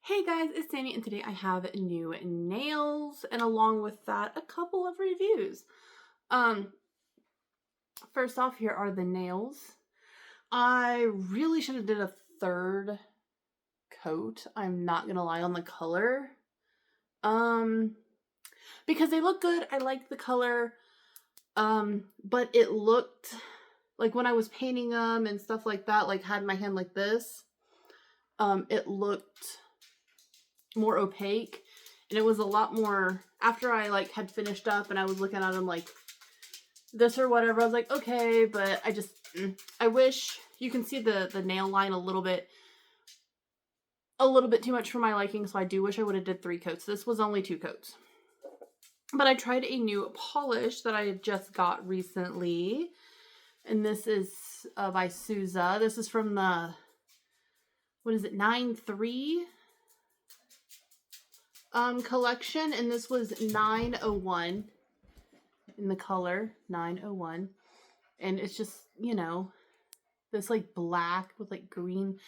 Hey guys, it's Sandy and today I have new nails and along with that a couple of reviews. Um First off, here are the nails. I really should have did a third coat. I'm not going to lie on the color. Um because they look good. I like the color. But it looked like when I was painting them and stuff like that, like had my hand like this, it looked more opaque, and it was a lot more after I like had finished up and I was looking at them like this or whatever. I was like, okay, but I wish you can see the nail line a little bit too much for my liking, so I do wish I would have did 3 coats. This was only 2 coats. But I tried a new polish that I just got recently, and this is by Souza. This is from the, what is it, 9-3 collection, and this was 901 in the color 901, and it's just, you know, this like black with like green.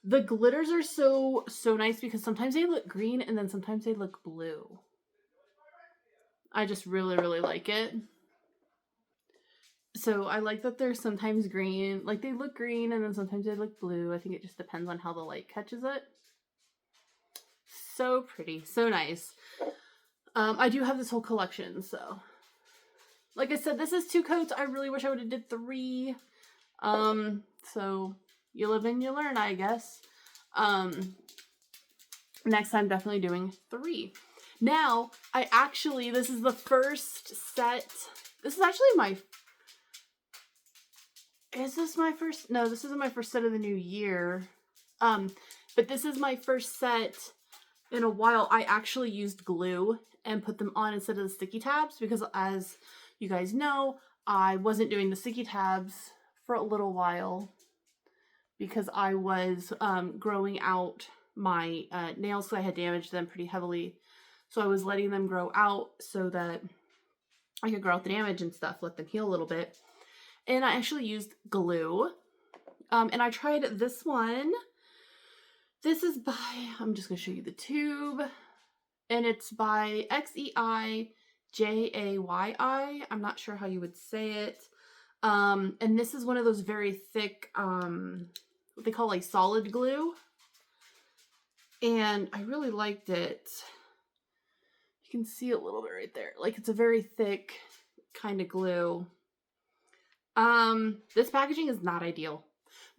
The glitters are so nice because sometimes they look green and then sometimes they look blue. I just really like it. So I like that they're sometimes green, like they look green and then sometimes they look blue. I think it just depends on how the light catches it. So pretty, so nice. I do have this whole collection, so like I said, this is 2 coats. I really wish I would have did 3. So you live and you learn, I guess. Next time, definitely doing 3. Now, this is the first set. This is actually is this my first? No, this isn't my first set of the new year. But this is my first set in a while. I actually used glue and put them on instead of the sticky tabs because, as you guys know, I wasn't doing the sticky tabs for a little while because I was growing out my nails, so I had damaged them pretty heavily. So I was letting them grow out so that I could grow out the damage and stuff, let them heal a little bit. And I actually used glue. And I tried this one. This is by, I'm just going to show you the tube. And it's by XEI JAYI. I'm not sure how you would say it. And this is one of those very thick, what they call like solid glue. And I really liked it. You can see a little bit right there. Like it's a very thick kind of glue. This packaging is not ideal.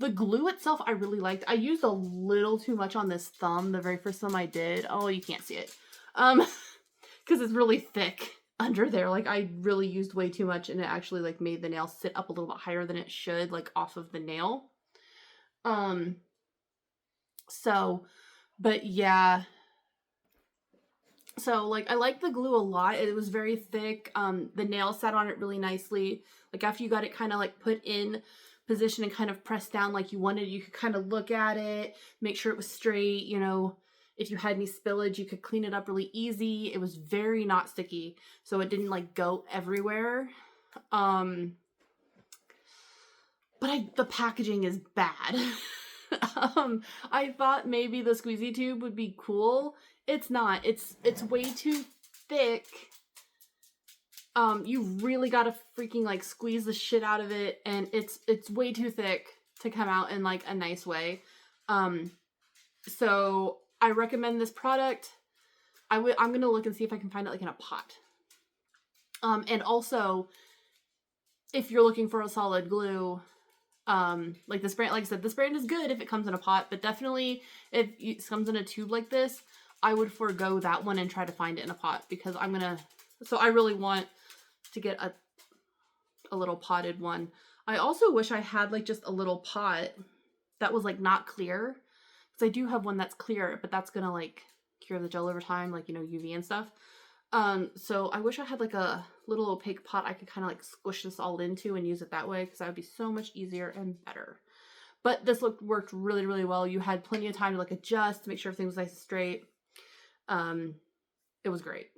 The glue itself I really liked. I used a little too much on this thumb, the very first thumb I did. Oh, you can't see it. Because it's really thick under there. Like I really used way too much and it actually like made the nail sit up a little bit higher than it should, like off of the nail. But yeah. So like I like the glue a lot. It was very thick. The nail sat on it really nicely. Like after you got it kind of like put in position and kind of pressed down like you wanted, you could kind of look at it, make sure it was straight, you know. If you had any spillage, you could clean it up really easy. It was very not sticky, so it didn't like go everywhere. But the packaging is bad. I thought maybe the squeezy tube would be cool. It's not. It's way too thick. You really gotta freaking like squeeze the shit out of it, and it's way too thick to come out in like a nice way. So I recommend this product. I'm gonna look and see if I can find it like in a pot. And also, if you're looking for a solid glue, like this brand, like I said, this brand is good if it comes in a pot, but definitely if it comes in a tube like this, I would forego that one and try to find it in a pot because I really want to get a little potted one. I also wish I had like just a little pot that was like not clear, because I do have one that's clear, but that's gonna like cure the gel over time, like, you know, UV and stuff. So I wish I had like a little opaque pot I could kind of like squish this all into and use it that way, because that would be so much easier and better. But this worked really well. You had plenty of time to like adjust to make sure everything was nice and straight. It was great.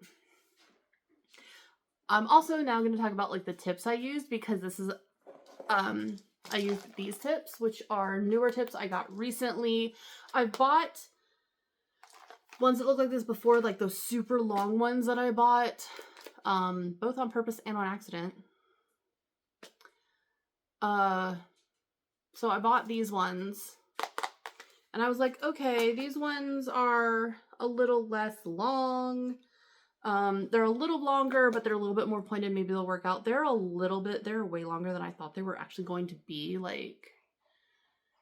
I'm also now going to talk about like the tips I used, because this is I used these tips, which are newer tips I got recently. I bought ones that look like this before, like those super long ones that I bought, both on purpose and on accident. So I bought these ones, and I was like, okay, these ones are a little less long. They're a little longer, but they're a little bit more pointed. Maybe they'll work out. They're way longer than I thought they were actually going to be. Like,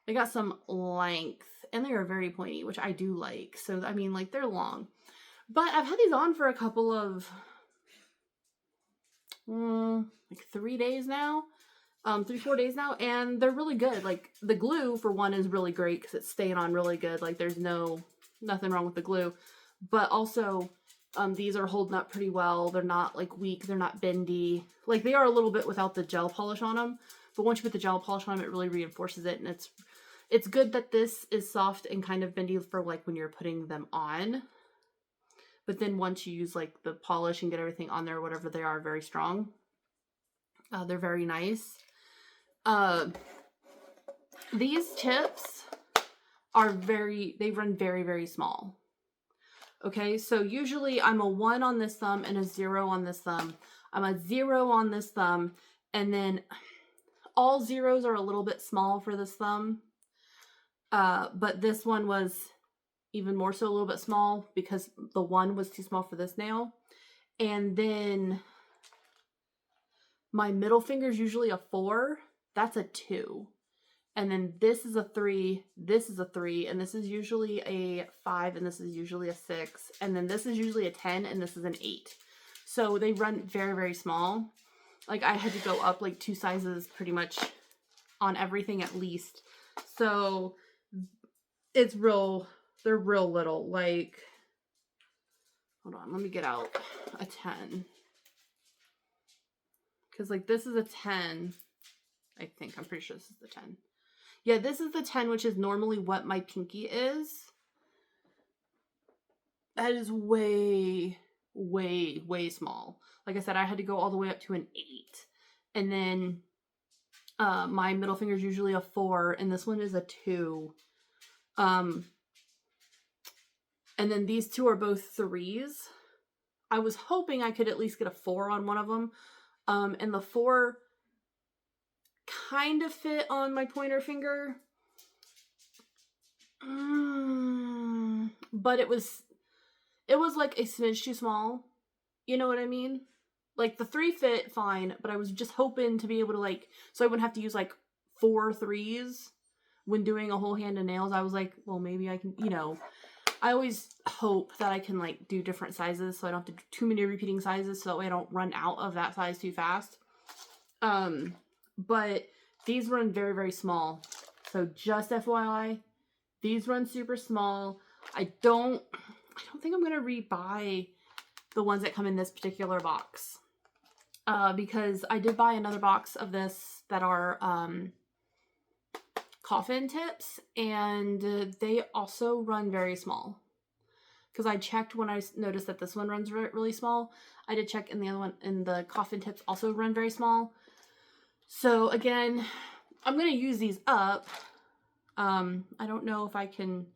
they got some length, and they are very pointy, which I do like. So, I mean, like, they're long. But I've had these on for a couple of, like 3 days now. 3-4 days now, and they're really good. Like, the glue, for one, is really great because it's staying on really good. Like, there's nothing wrong with the glue. But also, these are holding up pretty well. They're not, like, weak. They're not bendy. Like, they are a little bit without the gel polish on them. But once you put the gel polish on them, it really reinforces it. And it's good that this is soft and kind of bendy for, like, when you're putting them on. But then once you use, like, the polish and get everything on there, whatever, they are very strong. They're very nice. These tips are they run very, very small. Okay, so usually I'm a 1 on this thumb and a 0 on this thumb. I'm a 0 on this thumb, and then all zeros are a little bit small for this thumb. But this one was even more so a little bit small because the 1 was too small for this nail. And then my middle finger is usually a 4. That's a 2. And then this is a 3, this is a 3, and this is usually a 5, and this is usually a 6, and then this is usually a 10, and this is an 8. So they run very, very small. Like, I had to go up like 2 sizes pretty much on everything at least. So they're real little. Like, hold on, let me get out a 10. Because, like, this is a 10. I think. I'm pretty sure this is the 10. Yeah, this is the 10, which is normally what my pinky is. That is way, way, way small. Like I said, I had to go all the way up to an 8. And then my middle finger is usually a 4, and this one is a 2. And then these two are both 3s. I was hoping I could at least get a 4 on one of them. And the 4 kind of fit on my pointer finger. But it was like a smidge too small. You know what I mean? Like, the 3 fit fine, but I was just hoping to be able to, like, so I wouldn't have to use like 4 3s when doing a whole hand of nails. I was like, well, maybe I can, you know, I always hope that I can, like, do different sizes so I don't have to do too many repeating sizes so that way I don't run out of that size too fast. But these run very, very small. So just FYI, these run super small. I don't think I'm going to rebuy the ones that come in this particular box. Because I did buy another box of this that are coffin tips, and they also run very small. Because I checked when I noticed that this one runs really small. I did check, and the other one, and the coffin tips also run very small. So again, I'm going to use these up. I don't know if I can,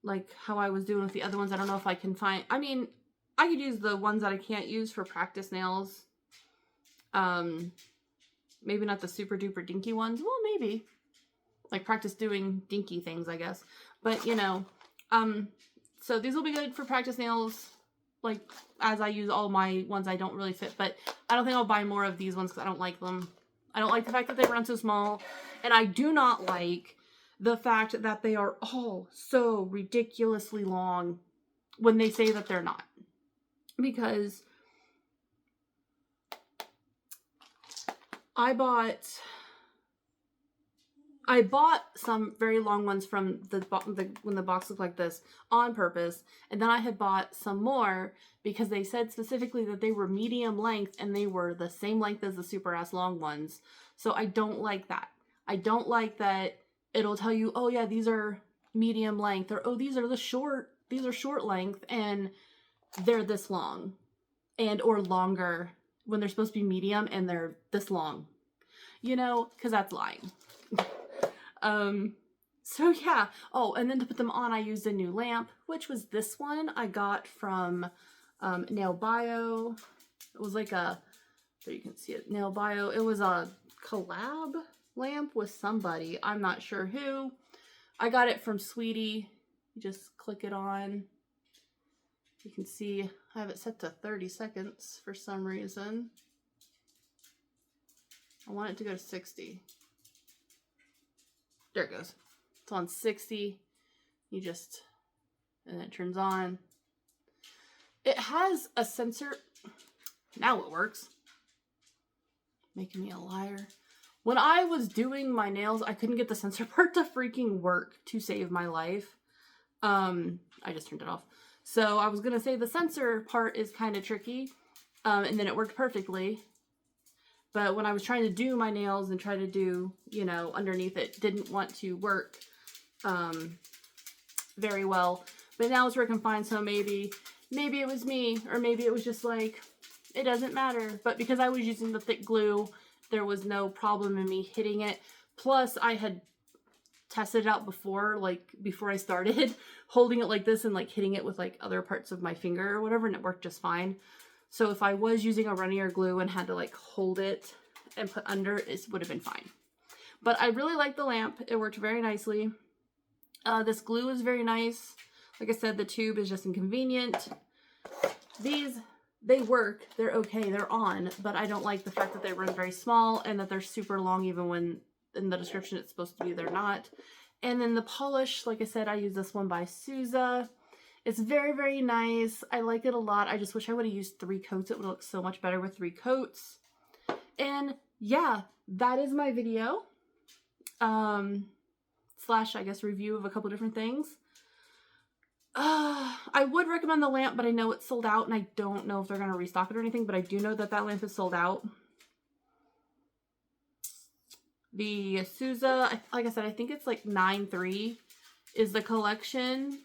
like how I was doing with the other ones, I don't know if I can find, I mean, I could use the ones that I can't use for practice nails. Maybe not the super duper dinky ones. Well, maybe. Like, practice doing dinky things, I guess. But, you know, so these will be good for practice nails, like, as I use all my ones I don't really fit. But I don't think I'll buy more of these ones because I don't like them. I don't like the fact that they run so small. And I do not like the fact that they are all so ridiculously long when they say that they're not. Because I bought some very long ones from when the box looked like this on purpose, and then I had bought some more because they said specifically that they were medium length and they were the same length as the super ass long ones. So I don't like that. I don't like that it'll tell you, oh yeah, these are medium length, or oh, these are short length and they're this long, and or longer when they're supposed to be medium and they're this long. You know, because that's lying. So yeah. Oh, and then to put them on, I used a new lamp, which was this one I got from Nail Bio. It was like a, there you can see it, Nail Bio. It was a collab lamp with somebody. I'm not sure who. I got it from Sweetie. You just click it on. You can see I have it set to 30 seconds for some reason. I want it to go to 60. There it goes. It's on 60. You just, and it turns on. It has a sensor. Now it works. Making me a liar. When I was doing my nails, I couldn't get the sensor part to freaking work to save my life. I just turned it off. So I was going to say the sensor part is kind of tricky. And then it worked perfectly. But when I was trying to do my nails and try to do, you know, underneath it, didn't want to work very well. But now it's working fine, so maybe it was me, or maybe it was just like, it doesn't matter. But because I was using the thick glue, there was no problem in me hitting it. Plus, I had tested it out before, like before I started, holding it like this and like hitting it with like other parts of my finger or whatever, and it worked just fine. So if I was using a runnier glue and had to like hold it and put under, it would have been fine. But I really like the lamp. It worked very nicely. This glue is very nice. Like I said, the tube is just inconvenient. These, they work. They're okay. They're on. But I don't like the fact that they run very small and that they're super long, even when in the description it's supposed to be they're not. And then the polish, like I said, I use this one by Sousa. It's very, very nice. I like it a lot. I just wish I would have used 3 coats. It would look so much better with 3 coats. And yeah, that is my video. Slash, I guess, review of a couple different things. I would recommend the lamp, but I know it's sold out, and I don't know if they're going to restock it or anything, but I do know that that lamp is sold out. The Sousa, like I said, I think it's like 9.3 is the collection.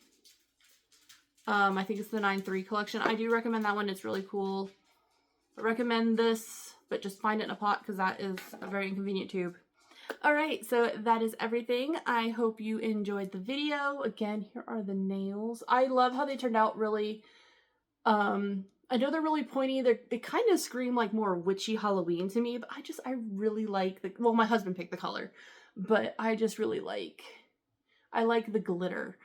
I think it's the 9.3 collection. I do recommend that one. It's really cool. I recommend this, but just find it in a pot because that is a very inconvenient tube. Alright, so that is everything. I hope you enjoyed the video. Again, here are the nails. I love how they turned out really, I know they're really pointy. They kind of scream like more witchy Halloween to me, but I really like the, well, my husband picked the color, but I just really like, I like the glitter.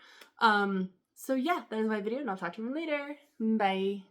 So yeah, that is my video, and I'll talk to you later. Bye.